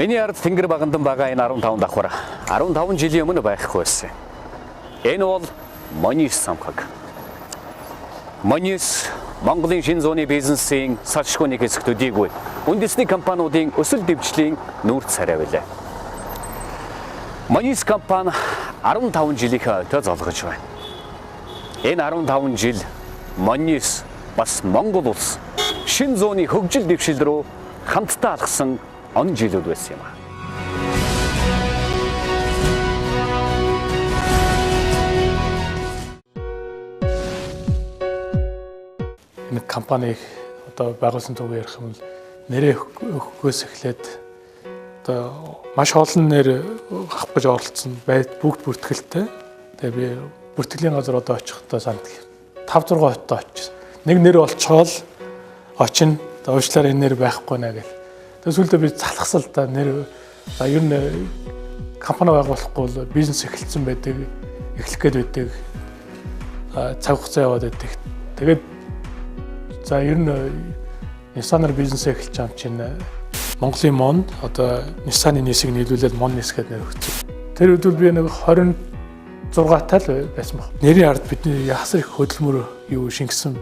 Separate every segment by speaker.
Speaker 1: Миний ард тэнгэр багандан байгаа энэ 15 давхар 15 жилийн өмнө байхгүй байсан. Энэ бол Monnis самхаг. Monnis Монголын шинэ зууны бизнесийн салшгүй нэг хэсэгт үдийгүй үндэсний компаниудын өсөл дэвжлийн нүүрт царай байлаа. Monnis компани 15 жилийнхээ өдөө золгож байна. Энэ 15 жил Monnis бас Монгол улс шинэ зууны хөгжил дэвшил рүү хамтдаа алхсан он жилүүд байсан юм аа.
Speaker 2: Энэ компаниг одоо байгуулсан төв ярих юм бол нэрээ өгөхөөс эхлээд одоо маш олон нэр авах гэж оролцсон бүгд бүртгэлтэй. Тэгээ би бүртгэлийн газар одоо очихдоо санд 5-6 хотод очсон. Нэг нэр олцоол очино. Одоо уучлаарай энэ нэр байхгүй наа гэл. Тэгээ сүүлдээ би залхасал та нэр ер нь компани байгуулахгүй бол бизнес эхэлсэн байдаг, эхлэх гээд байдаг. Цаг хугацаа яваад байдаг. Тэгээд за ер нь Nissan-аар бизнес эхэлж байгаа юм чинь Монголын Mon одоо Nissan-ы нисийг нийлүүлээд Monnis гэдэг нэр өгсөн. Тэр үед би нэг 26 тал байсан баг. Нэрийн ард бидний ясар их хөдөлмөр юу шингэсэн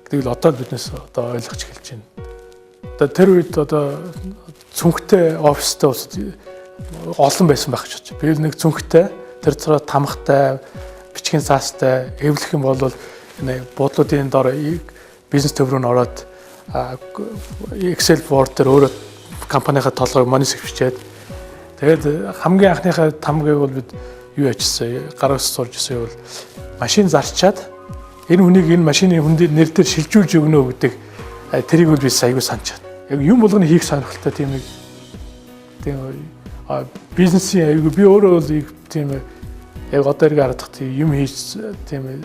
Speaker 2: гэдэг л одоо биднээс одоо ойлгож эхэлж байна. Одоо тэр үед одоо цүнхтэй офистой олон байсан байх гэж байна. Би нэг цүнхтэй тэр цараа тамхтай, бичгийн цаастай эвлэх юм бол энэ буудлуудын дор бизнес төв рүү ороод Excel board дээр өөрөө компанийнхаа толгойг Monnis бичээд тэгээд хамгийн анхныхаа тамгыг бол бид юу ячсан гараас сурж ирсэн бол машин зарчаад энэ хүнийг энэ машины хүн нэр дээр шилжүүлж өгнө гэдэг тэрийг бол би аягүй санчаад яг юм болгоны хийх сонирхолтой тийм бизнесийн аягүй би өөрөө бол тийм яг одоо иргэ харагдах тийм юм хийж тийм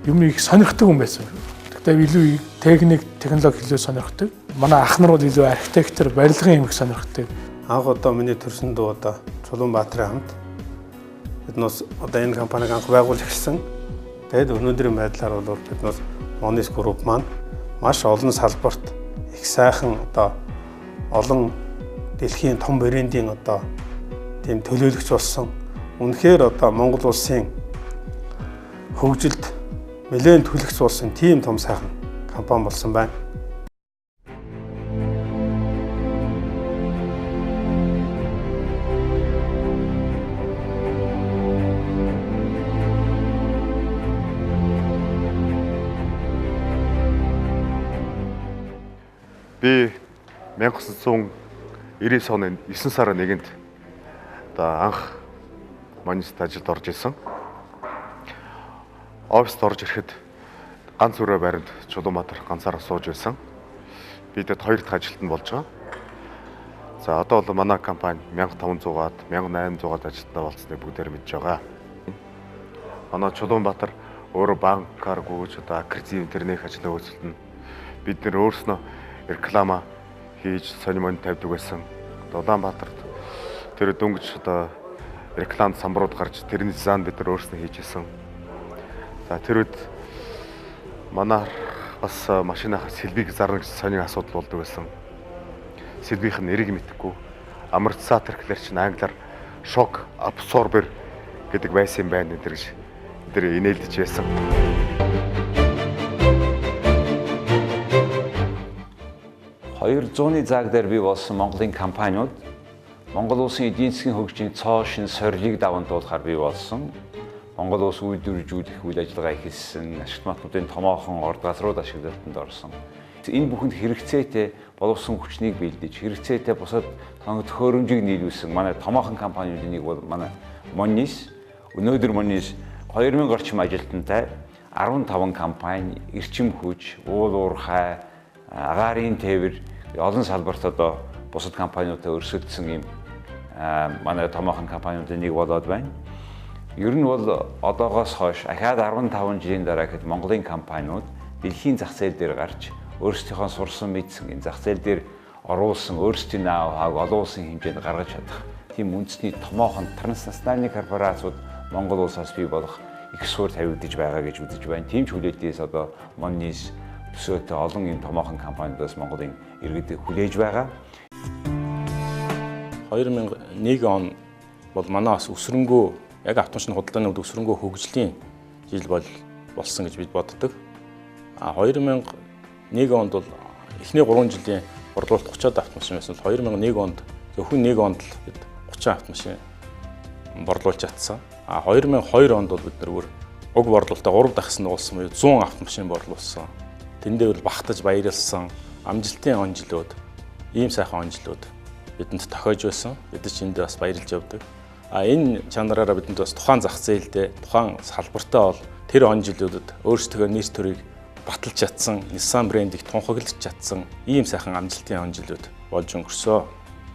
Speaker 2: юм их сонирхдаг хүн байсан. Тэгтээ илүү техник, технологи илүү сонирхдаг. Манай ах нар бол илүү архитектор, барилгын юм их сонирхдаг.
Speaker 3: Анх одоо миний төрсөн дүү одоо Чулуунбаатарын хамт биднээс одоо энэ компаниг анх байгуулж эхэлсэн. Тэгээд өнөөдрийн байдлаар бол биднээс Monnis Group маань маш олон салбарт их сайхан одоо олон дэлхийн том брендийн одоо тийм төлөөлөгч болсон. Үнэхээр одоо Монгол улсын хөгжилд нэлээд төлөгч болсон тийм том сайхан компани болсон байна.
Speaker 4: Би 1999 оны 9 сарын 1-нд одоо анх Monnis-д ажилд орж исэн. Оффист орж ирэхэд ганц өрөө байранд Чулуунбаатар ганцаараа сууж байсан. Бидэд 2 дахь ажилтанд болж байгаа. За одоо бол манай компани 1500-аад 1800-аад ажилтнаа болцсныг бүгдээр мэдж байгаа. Манай Чулуунбаатар өөрөө банкар гүйж одоо аккредитив интернет ажлаа үйлчилнэ. Бид нэр өөрснөө реклама хийж сонир монд тавьдаг байсан. Улаанбаатарт тэр дөнгөж одоо реклам самбарууд гарч тэрний дизайн бид нар өөрснөө хийжсэн. За тэр үед манай бас машиныхаа сэлбийг зарна гэж сонин асуудал болдог байсан. Сэлбийнх нь нэрийг мэдэхгүй. Амортизатор гэхэлэр чинь англиар shock absorber гэдэг байсан юм байна энэ гэж бид инээлдэж байсан.
Speaker 1: 200-ны зааг дээр бий болсон Монголын компаниуд Монгол улсын эдийн засгийн хөгжлийн цоо шин сорилыг даван туулахаар бий болсон. Монгол улс үйлдвэржүүлэх үйл ажиллагаа эхэлсэн, ашигт матнуудын томоохон орд газрууд ашиглалтанд орсон. Энэ бүхэнд хэрэгцээтэй боловсон хүчнийг бэлдэж, хэрэгцээтэй бусад төхөөрөмжийг нийлүүлсэн манай томоохон компаниудын нэг бол манай Monnis. Өнөөдөр Monnis 2000 орчим ажилтнтай 15 компани, эрчим хүч, уул уурхай, агаарын тээвэр олон салбарт одоо бусад компаниудтай өрсөлдсөн юм манай томоохон компаниудын нэг болоод байна. Ер нь бол одоогоос хойш ахаад 15 жилийн дараа гэхэд Монголын компаниуд дэлхийн зах зээл дээр гарч өөрсдийнхөө сурсан мэдсэн энэ зах зээл дээр оруулсан өөрсдийн ноу-хауг олон улсын хэмжээнд гаргаж чадах тийм үндэсний томоохон транснациональны корпорациуд Монгол улсаас бий болох их суурь тавигдж байгаа гэж үзэж байна. Тийм ч хүлээлтээс одоо Monnis төсөөтэй олон юм томоохон компаниудаас Монголын иргэд хүлээж байгаа.
Speaker 5: 2001 он бол манай бас өсрөнгөө яг автомашин худалдааны хувьд өсрөнгөө хөгжлийн жил болсон гэж бид боддог. 2001 онд бол эхний 3 жилийн борлуулалт 30-аад автомашин байсан бол 2001 онд зөвхөн 1 онд л бид 30 автомашин борлуулж чадсан. 2002 онд бол бид нар уг борлуулалтаа 3 дахин нуулсан буюу 100 автомашин борлуулсан. Тэндээ бол багтаж баярлсан амжилтын он жилүүд, ийм сайхан он жилүүд бидэнд тохиож байсан. Бид ч энд бас баярлж явдаг. Энэ чанараараа бидэнд бас тухайн зах зээлдээ, тухайн салбартаа бол тэр он жилүүдэд өөрсдөө нийс төрийг баталж чадсан, Nissan брэндийг тунхаглаж чадсан ийм сайхан амжилтын он жилүүд болж өнгөрсөн.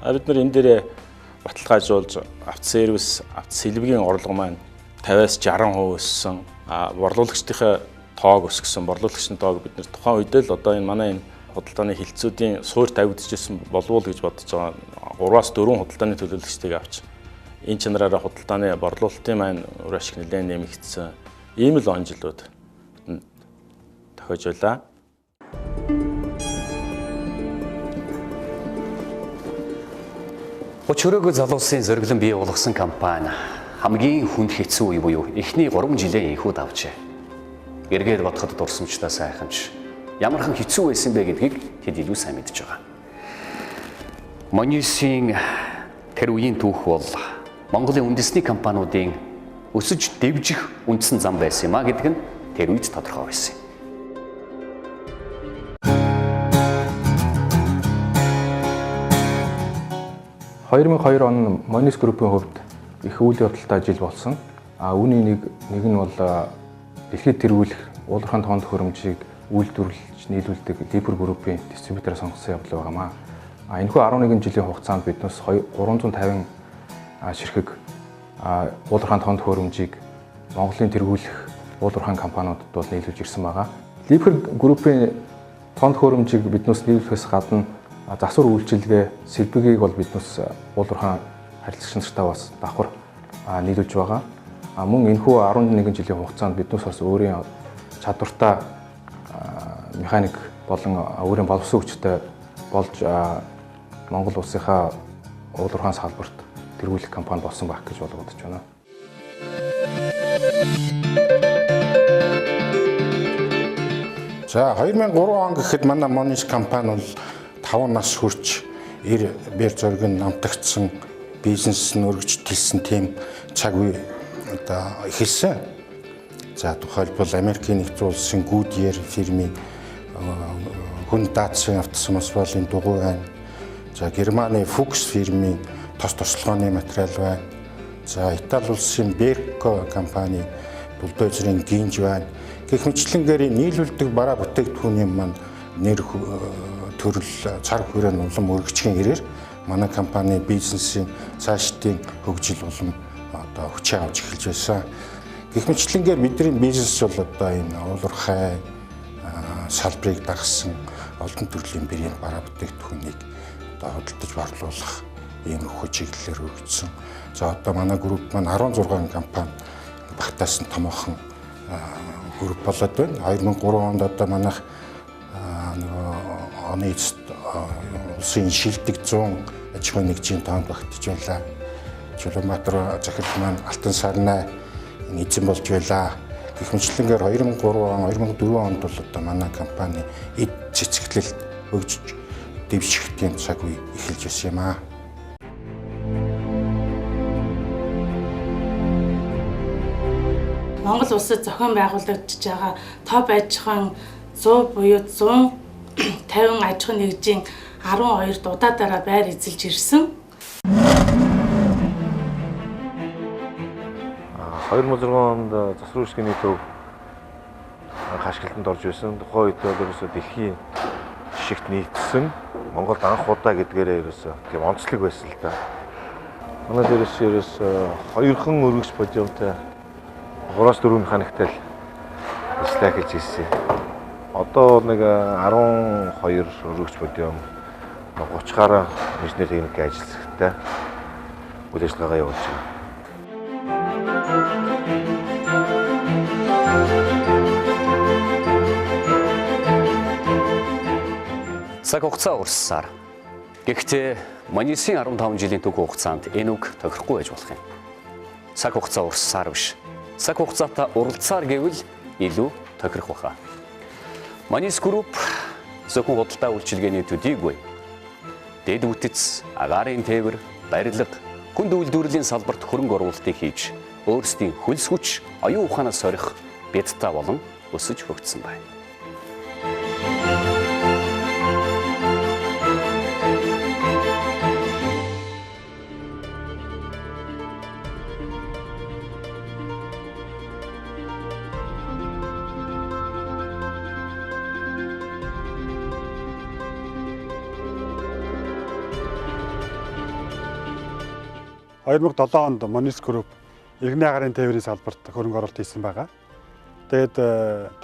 Speaker 5: Бид нар энэ дээрээ баталгаажуулж автосервис, автосэлбэгийн орлого маань 50-60% өссөн. Борлуулагчдын тоог өсгсөн. Борлуулагчдын тоог бид нар тухайн үед л одоо энэ манай энэ худалдааны хилцүүдийн суур тавигдчихсан болов уу гэж бодож байгаа. 3-4 худалдааны төлөөлөгчдийг авч энэ чанараараа худалдааны борлуулалтын маань үр ашиг нэлээд нэмэгдсэн. Ийм л он жилүүд тохиож байлаа.
Speaker 6: Өчигдөр залуусын зориглон бий болгосон компани хамгийн хүнд хэцүү үе буюу эхний 3 жилийн энхүүд авчээ. Эргээд бодоход дурсамжтай сайханч ямархан хэцүү байсан бэ гэдгийг хэд илүү сайн мэдж байгаа. Monnis-ийн тэр үеийн түүх бол Монголын үндэсний компаниудын өсөж дэвжих үндсэн зам байсан юм а гэдг нь тэр үед тодорхой байсан.
Speaker 2: 2002 он Monnis Group-ийн хувьд их үйл явдалтай жил болсон. Үүний нэг нь бол дэлхийд тэргүүлэх уулархан тоонд хөрөмжийг үйлдвэрлэж нийлүүлдэг Liber Group-ийн дистрибьютор сонгосон явдал байгаамаа. Энэхүү 11 жилийн хугацаанд биднээс 350 ширхэг уулархан тоонд хөрөмжийг Монголын тэргүүлэх уулархан компаниудад бол нийлүүлж ирсэн байгаа. Liber Group-ийн тоонд хөрөмжийг биднээс нийлүүлэхээс гадна засвар үйлчилгээ сэлбэгийг бол биднээс уулархан харилцагч нартай бас давхар нийлүүлж байгаа. Мөн энэхүү 11 жилийн хугацаанд биднээс бас өөрийн чадвартай механик болон өөрийн боловсон хүчтэй болж Монгол улсынхаа уулархан салбарт тэргүүлэх компани болсон байх гэж бодож байна.
Speaker 7: За 2003 он гэхэд манай Monnis компани бол 5 нас хүрч бэр зориг намтагдсан бизнес нь өргөж тэлсэн тийм цаг үе одоо эхэлсэн. За тухайлбал Америкийн нэгдсэн улсын Goodyear фирмийн хүн даацсан автосамсвалын дугуй байна. За Германы Fuchs фирмийн тос тослогооны материал байна. За Итали улсын Berco компани бульдозерын гинж байна. Гэх мэтлэнгээр нийлүүлдэг бараа бүтээгдэхүүний маань нэр төрөл цар хүрээнд улам өргөжхийн хэрээр манай компани бизнесийн цаашдын хөгжил улам одоо хүчээ авч эхэлж байсан. Гэх мэтлэнгээр бидний бизнес бол одоо энэ уулуурхай салбарыг дагсан олон төрлийн бэрийн бараа бүтээгдэхүүнийг одоо худалдаж борлуулах ийм хүчиглэлээр өргөжсөн. За одоо манай групп маань 16 компани багтаасан томоохон групп болоод байна. 2003 онд одоо манайх оны эцэст улсын шилдэг 100 аж ахуйн нэгжийн тоонд багтаж байлаа. Чулуунбаатар захирал маань Алтан сарнай эзэн болж байлаа. Гэх мэтлэнгээр 2003 он 2004 онд бол одоо манай компани эд цэцгэлэлт өгж дэвших тийм цаг үе эхэлж байсан юм аа.
Speaker 8: Монгол улсад зохион байгуулагдж байгаа топ аж ахуйн 100 буюу 150 аж ахуйн нэгжийн 12 дуудаараа байр эзэлж ирсэн.
Speaker 9: 2006 онд засвар үйлчилгээний төв хашгилтанд орж байсан. Тухайн үед бол ерөөсөө дэлхийн жишгт нийцсэн Монголд анх удаа гэдгээрээ ерөөсөө тийм онцлог байсан л да. Манай дээрээс ерөөсөө 2 хэн өргөж бодиомтой 3-4 механиктай л ажиллаа гэж хэлсэн. Одоо нэг 12 өргөж бодиом 30 гаруй инженер техникийн ажилчтай үйл ажиллагаагаа явуулж байна.
Speaker 6: Цаг хугацаа урссаар Гэхдээ Monnis-ийн 15 жилийн түүх хугацаанд энэ үг тохирохгүй байж болох юм. Цаг хугацаа урссаар биш. Цаг хугацаатай уралдсаар гэвэл илүү тохирох баха. Monnis Group зөвхөн худалдаа үйлчилгээний төдийгүй дэд үтц, агаарын тээвэр, барилга, хүнд үйлдвэрлэлийн салбарт хөрөнгө оруулалтыг хийж өөрсдийн хөлс хүч, оюун ухаанаас сорих бядтай болон өсөж хөгжсөн байна.
Speaker 10: ...2007 онд Monnis Group иргэний агаарын тээврийн салбарт хөрөнгө оруулалт хийсэн байгаа. Тэгээд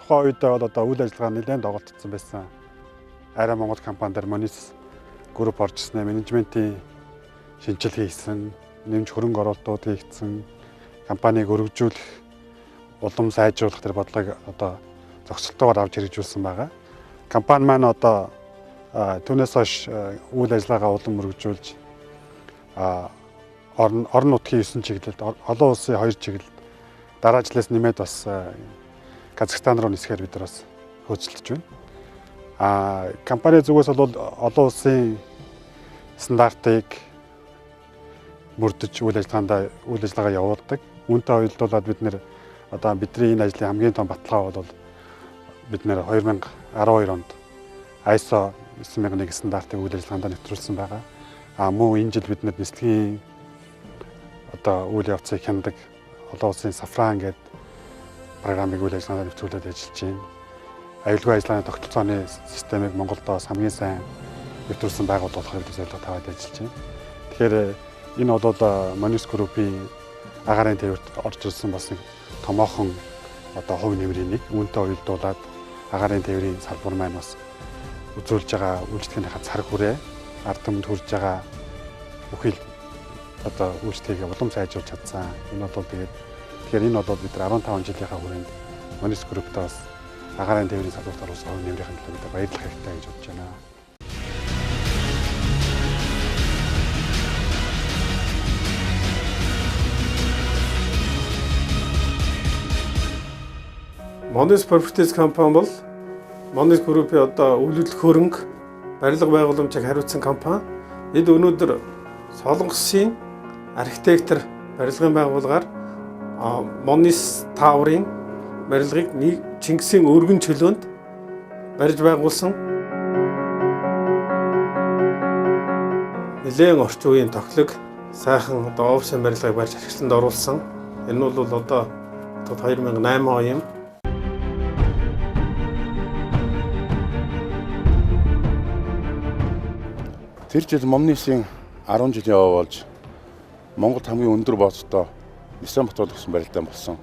Speaker 10: тухайн үед бол одоо үйл ажиллагаа нэлээд доголдсон байсан. Арай Монгол компанидэр Monnis Group орж ирсэн, менежментийн шинжилгээ хийсэн, нэмж хөрөнгө оруулалтууд хийгдсэн, компанийг өргөжүүлэх, улам сайжруулах тэр бодлогыг одоо зохицолтойгоор авч хэрэгжүүлсэн байгаа. Компани маань одоо түүнээс хойш үйл ажиллагаагаа улам өргөжүүлж орон нутгийн 9 чиглэлд, олон улсын 2 чиглэлд дараа жилээс нэмээд бас Казахстан руу нисэхээр бид нар бас хөөцөлдөж байна. Компани зүгээс бол олон улсын стандартыг мөрдөж үйл ажиллагаа явуулдаг. Үүнтэй холбоотойгоор бид нэр одоо бидний энэ ажлын хамгийн том баталгаа бол бид нэр 2012 онд ISO 9001 стандартыг үйл ажиллагаанд нэвтрүүлсэн байгаа. Мөн энэ жил бид нэр нислэгийн одоо үйл явцыг хяндаг олон улсын Сафран гэдэг програмыг үйл ажиллагаанд нэвтрүүлээд ажиллаж байна. Аюулгүй ажиллагааны тогтолцооны системийг Монголд бас хамгийн сайн нэвтрүүлсэн байгууллага болохыг зорилго тавиад ажиллаж байна. Тэгэхээр энэ бол Monnis Group-ийн агаарын тээвэрт орж ирсэн бас нэг томоохон одоо хувь нэмрийн нэг. Үүнтэй уялдуулаад агаарын тээврийн салбар маань бас үзүүлж байгаа үйлчлэгийнхээ цар хүрээ ард түмэнд хүрж байгаа бүхэл одоо үйлчлэгийг улам сайжруулж чадсан. Энэ бол тэгэхээр энэ бол бид 15 жилийнхаа хүрээнд Monnis Group-тай бас агаарын тээврийн салбарт оруулсан хувь нэмрийн төлөө бид баярлах хэрэгтэй гэж бодож байна.
Speaker 3: Monnis Properties компани бол Monnis Group-ийн одоо үйлдвэрлэх хөрөнгө барилга байгууламжийг хариуцсан компани. Энд өнөөдөр Солонгосын архитектор барилгын байгууллагаар Monnis Tower-ын барилгыг Чингисийн өргөн чөлөөнд барьж байгуулсан. Нэлээд орчин үеийн тоглог сайхан одоо офисын барилгыг барьж ашиглалтанд оруулсан. Энэ бол одоо 2008 он юм.
Speaker 11: Тэр жил Monnis-ийн 10 жилийн яваа болж Монголд хамгийн өндөр бооцтой Нисанбатар гэсэн барилдаан болсон.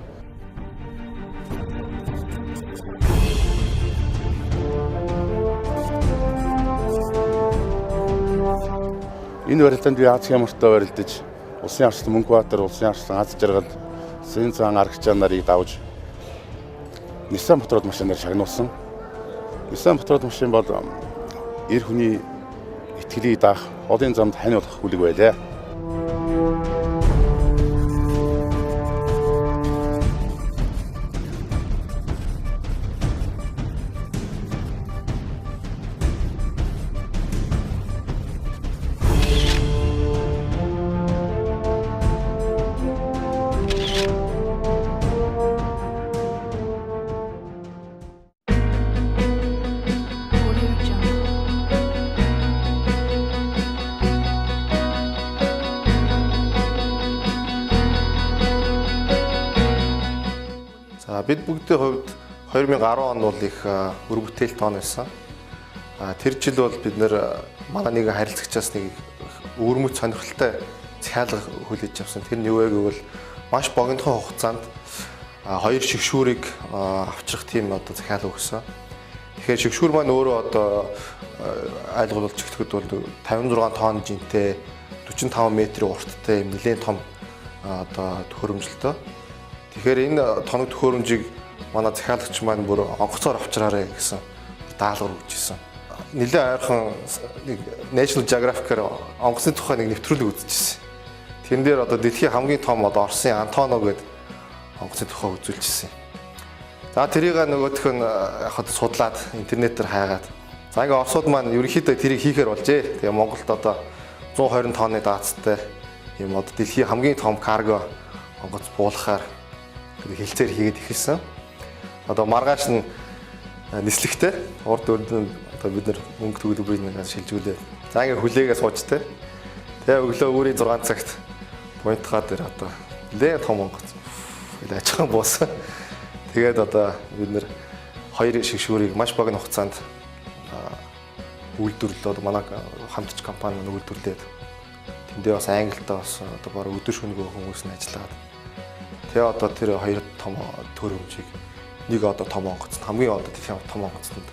Speaker 11: Энэ барилдаанд би Аз хямралтай барилдаж, улсын арчилсан Мөнхбаатар, улсын арчилсан Аз жаргал, Сэн цаан аргачлаа нарыг давж Нисанбатар машинаар шагнуулсан. Нисанбатар машин бол эр хүний итгэлийг даах, одын замд хань болох хүлэг байлаа.
Speaker 9: Бид бүгдийн хувьд 2010 он бол их өр бүтээлт он байсан. Тэр жил бол бид нэр манай нэг харилцагчаас нэг өвөрмөц сонирхолтой захиалга хүлээж авсан. Тэр нь юу вэ гэвэл маш богинохон хугацаанд 2 шигшүүрийг авчрах тийм одоо захиалга өгсөн. Тэгэхээр шигшүүр маань өөрөө одоо айлгуулж өгөхөд бол 56 тонн жинтэй 45 метрийн урттай юм нэлээд том одоо төхөөрөмжлөлтөө. Тэгэхээр энэ тоног төхөөрөмжийг манай захиалагч маань бүр онгоцоор авчраарай гэсэн даалгавар өгч ирсэн. нэлээд ойрхон нэг National Geographic-аар онгоцны тухай нэг нэвтрүүлэг үзчихсэн. Тэрэн дээр одоо дэлхийн хамгийн том одоо Оросын Антоно гэдэг онгоцны тухай үзүүлчихсэн. За тэрийг нөгөөх нь яг хад судлаад интернетээр хайгаад. За ингээ Оросууд маань ерөнхийдөө тэрийг хийхээр болжээ. Тэгээ Монголд одоо 120 тонны даацтай юм одоо дэлхийн хамгийн том карго онгоц буулгахаар хилцээр хийгээд эхэлсэн. Одоо маргааш нь нислэгтэй урд өрдөн одоо бид нар мөнгө төгөлбөрийг нэг шилжүүлээ. За ингээ хүлээгээ суучтай. Тэгээ өглөө өөрийн 6 цагт поинтгаа дээр одоо нэлээд том онгоц аж ахуйн буусан. Тэгээд одоо бид нэр 2 шигшүүрийг маш богино хугацаанд үйлдвэрлээд манай хамтч компани маань үйлдвэрлээд тэндээ бас Англидаа бас одоо бараг өдөр шөнөгүй хүмүүс нь ажиллаад тэгээ одоо тэр 2 том төрөмжийг нэг одоо том онгоц хамгийн одоо дэлхийн том онгоцтод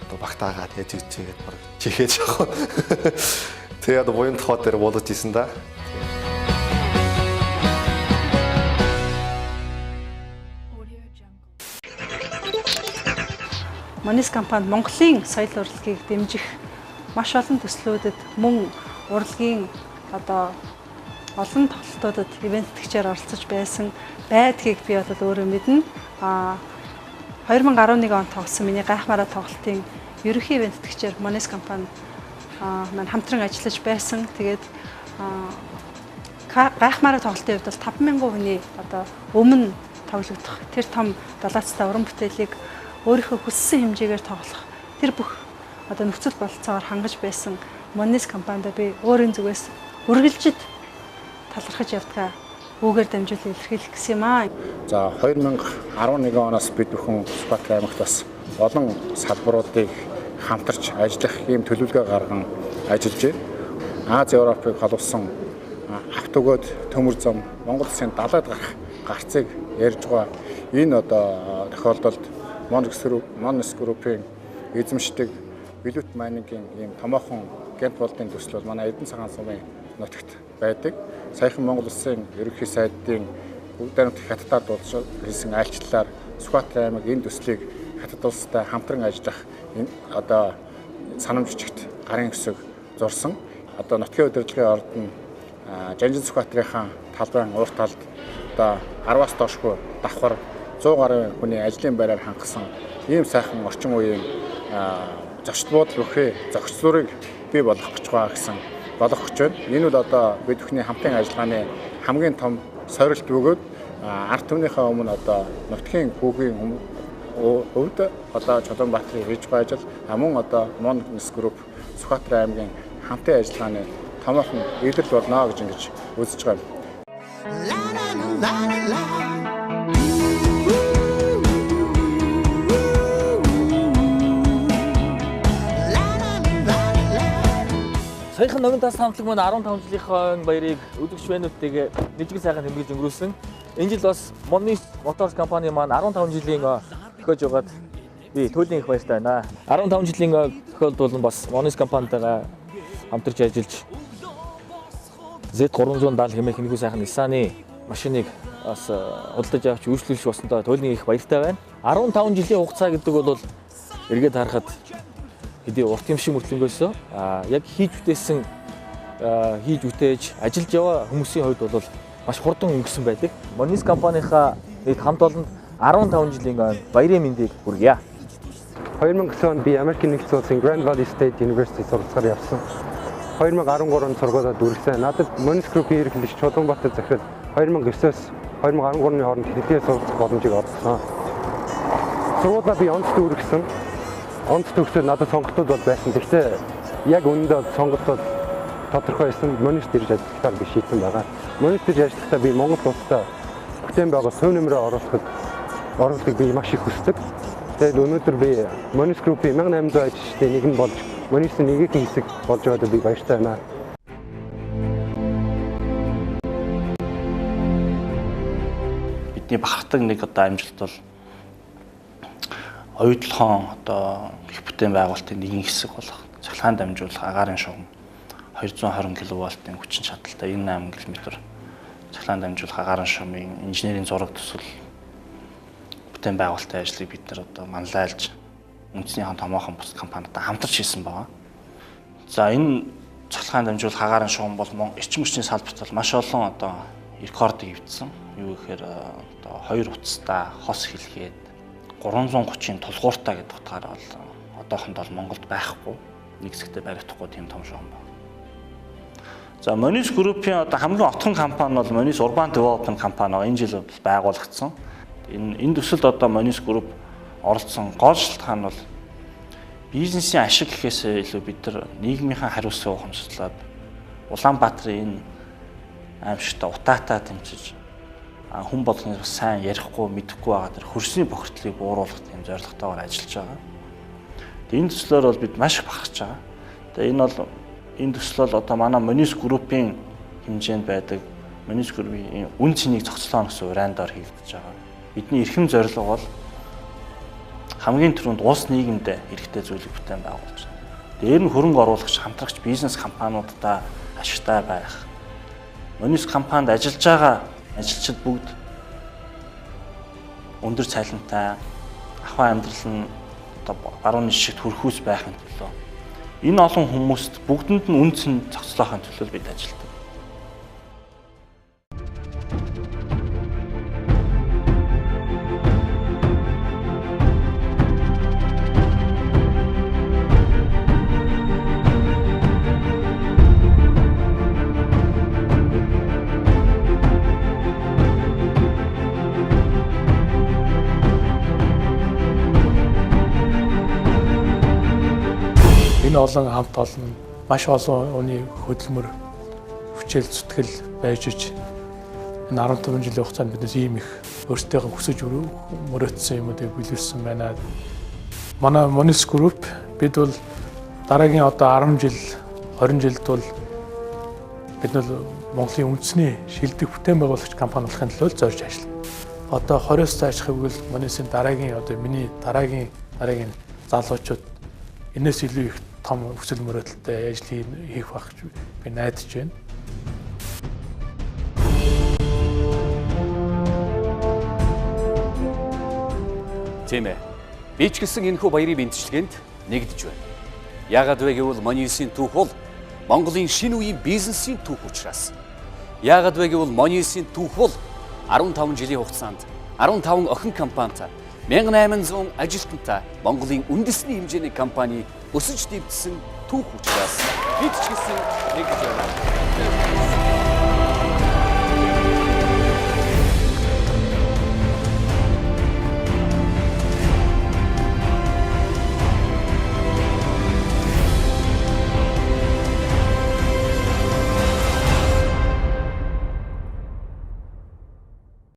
Speaker 9: одоо багтаагаад яаж ичээгээд бараг чихээж явах. Тэгээ одоо буян тохоо дээр болгож исэн да.
Speaker 12: Monnis компанид Монголын соёл урлагийг дэмжих маш олон төслүүдэд мөн урлагийн одоо олон тоглолтуудад ивент тгчээр оролцож байсан байдгийг би бол өөрөө мэднэ. 2011 онд тогтсон миний гайхмаараа тоглолтын ерөнхий ивент тгчээр Monnis компани маань хамтран ажиллаж байсан. Тэгээд гайхмаараа тоглолтын хувьд бол 5,000 хүний одоо өмнө тоглогдох тэр том далайцтай уран бүтээлийг өөрийнхөө хүссэн хэмжээгээр тоглох тэр бүх одоо нөхцөл бололцоогоор хангаж байсан Monnis компанид би өөрийн зүгээс үргэлжид талархаж явдгаа үүгээр дамжуулан илэрхийлэх гэсэн юм аа.
Speaker 13: За 2011 оноос бид бүхэн Сүхбаатар аймагт бас олон салбаруудыг хамтарч ажиллах ийм төлөвлөгөө гарган ажиллаж байна. Аз Европыг холбосон автогод төмөр зам Монгол Улсын далайд гарах гарцыг ярьж байгаа. Энэ одоо тохиолдолд Monnis Group-ийн эзэмшдэг билет майнингийн ийм томоохон гэнт болдын төсөл бол манай Эрдэнэ цагаан сумын нутагт байдаг. Саяхан Монгол Улсын ерөнхий сайдын бүгд найрамдах хятадаар дуулж хэлсэн айлчлалаар Сүхбаатар аймаг энэ төслийг хятад улстай хамтран ажиллах одоо санамж жижигт гарын өсөг зурсан. Одоо нутгийн удирдлагын орд нь Жанжин Сүхбаатарын талбайн урт талд одоо 10-аас доошгүй давхар 100 гаруй хүний ажлын байраар хангасан ийм сайхан орчин үеийн зочд буудал бүхий зохицлуурыг бий болгох гэж байгаа гэсэн болгох гэж байна. Энэ бол одоо бид бүхний хамтын ажиллагааны хамгийн том сорилт бөгөөд ард түмнийхээ өмнө одоо нутгийн хүүгийн хувьд одоо Чулуунбаатарын хийж байгаа ажил мөн одоо Monnis Group Сүхбаатар аймгийн хамтын ажиллагааны томоохон илэрл болно гэж ингэж үзэж байгаа юм.
Speaker 14: Саяхан ногоон тас хамтлаг маань 15 жилийн баярыг өдөгч бэнүүдтэйгээ нэжгэл сайхан тэмдэглэж өнгөрүүлсэн. Энэ жил бас Monnis Motors компани маань 15 жилийн төхөж байгаад би туйлын их баяртай байна. 15 жилийн тохиолдол нь бас Monnis компанитайгаа хамтарч ажиллаж Z370 хэмээх нэггүй сайхан Nissan-ы машиныг бас худалдаж авч үйлчлүүлж болсондоо туйлын их баяртай байна. 15 жилийн хугацаа гэдэг бол эргээд харахад хэдий урт юм шиг мөртлөнгөөсөө яг хийж үтээж ажиллаж яваа хүмүүсийн хувьд бол маш хурдан өнгөрсөн байдаг. Monnis компанийнхаа нэг хамт олонд 15 жилийн баярын мэндийг хүргье.
Speaker 15: 2009 онд би Америкийн нэгдсэн улсын Grand Valley State University суралцахаар явсан. 2013 онд сургуулиуд үргэлжлээ. Надад Monnis Group-ийн ерөнхийлөгч Чулуунбаатар захирал 2009-өөс 2013-ны хооронд хэдийгээр суралцах боломжийг олгосон. Сургуулаа би онцд үргэлжсэн. Онц төгсөөд надад сонголтууд бол байсан. Гэхдээ яг үнэндээ сонголт бол тодорхой байсан. Monnis дэрж ажиллахаар би шийдсэн байгаа. Monnis дэрж ажиллахдаа би Монгол улстай бүтээн байгуулалт төв нэмрээ оруулахыг би маш их хүсдэг. Тэгээд өнөөдөр би Monnis Group-ийн 1800 ажилчдын нэг нь болж Monnis-ийн нэгэн хэсэг болж байгаад би баяртай байна.
Speaker 16: Бидний бахархдаг нэг одоо амжилт бол оюутлахын одоо их бүтээн байгуулалтын нэгэн хэсэг болох цахилгаан дамжуулах агаарын шугам 220 кВт-ийн хүчин чадалтай 98 км цахилгаан дамжуулах агаарын шугамын инженерийн зураг төсөл бүтээн байгуулалтын ажлыг бид нар одоо манлайлж үндэснийхэн томоохон бус компанитай хамтарч хийсэн байгаа. За энэ цахилгаан дамжуулах агаарын шугам бол эрчим хүчний салбарт бол маш олон одоо рекордыг эвдсэн. Юу гэхээр одоо 2 утастай хос хэлгээд 330-ын тулгууртай гэдэг утгаар бол одоохонд бол Монголд байхгүй. Нэг хэсэгтээ баригдахгүй тийм том шугам байна. За Monnis Group-ийн одоо хамгийн отхон компани бол Monnis Urban Development компани энэ жил байгуулагдсан. Энэ төсөлд одоо Monnis Group оролцсон гол шалтгаан нь бол бизнесийн ашиг гэхээсээ илүү бид нар нийгмийнхаа хариуцлагыг ухамсарлаад Улаанбаатарын энэ аимшигтай утаатай тэмцэж хүн болгоны бас сайн ярихгүй мэдэхгүй байгаа тэр хөрсний бохирдлыг бууруулах тийм зорилготойгоор ажиллаж байгаа. Энэ төслөөр бол бид маш их бахарч байгаа. Тэгээ энэ төсөл бол одоо манай Monnis Group-ийн хэмжээнд байдаг Monnis Group-ийн үн цэнийг зохицлоо гэсэн урайндаар хийгдэж байгаа. Бидний эрхэм зорилго бол хамгийн түрүүнд улс нийгэмдээ хэрэгтэй зүйлийг бүтээн байгуулж байна. Дээр нь хөрөнгө оруулагч, хамтрагч бизнес компаниудаа ашигтай байх. Monnis компанид ажиллаж байгаа ажилчид бүгд өндөр цалинтай, ахуй амьдрал нь одоо баруун жишгт хөрхүүс байхын төлөө энэ олон хүмүүст бүгдэнд нь үн цэн зохицлоохын төлөө бид ажилладаг.
Speaker 2: Энэ олон хамт олон маш олон хүний хөдөлмөр хүчил зүтгэл байж ич энэ 15 жилийн хугацаанд биднээс ийм их өөртөө хүсэж мөрөөдсөн юмуудыг бүлэвсэн байна. Манай Monnis Group бид бол дараагийн одоо 10 жил 20 жилд бол бид бол Монголын үндэсний шилдэг бүтээн байгуулагч компани болохын төлөө зорж ажиллана. Одоо 20-с цааш хэвгэл Monnis-ийн дараагийн одоо миний дараагийн залуучууд энэс илүү их том хүсэл мөрөөдөлтэй ажил хийх байх гэж би найдаж байна.
Speaker 6: Тийм ээ. Би ч гэсэн энэхүү баярын бэнтжлэгэнд нэгдэж байна. Яагаад вэ гэвэл Monnis-ийн түүх бол Монголын шинэ үеийн бизнесийн түүх учраас. Яагаад вэ гэвэл Monnis-ийн түүх бол 15 жилийн хугацаанд 15 охин компанитай 1800 ажилтнтай Монголын үндэсний хэмжээний компани өсөж дэвтсэн түүх учраас бид ч гэсэн нэгдэж байна.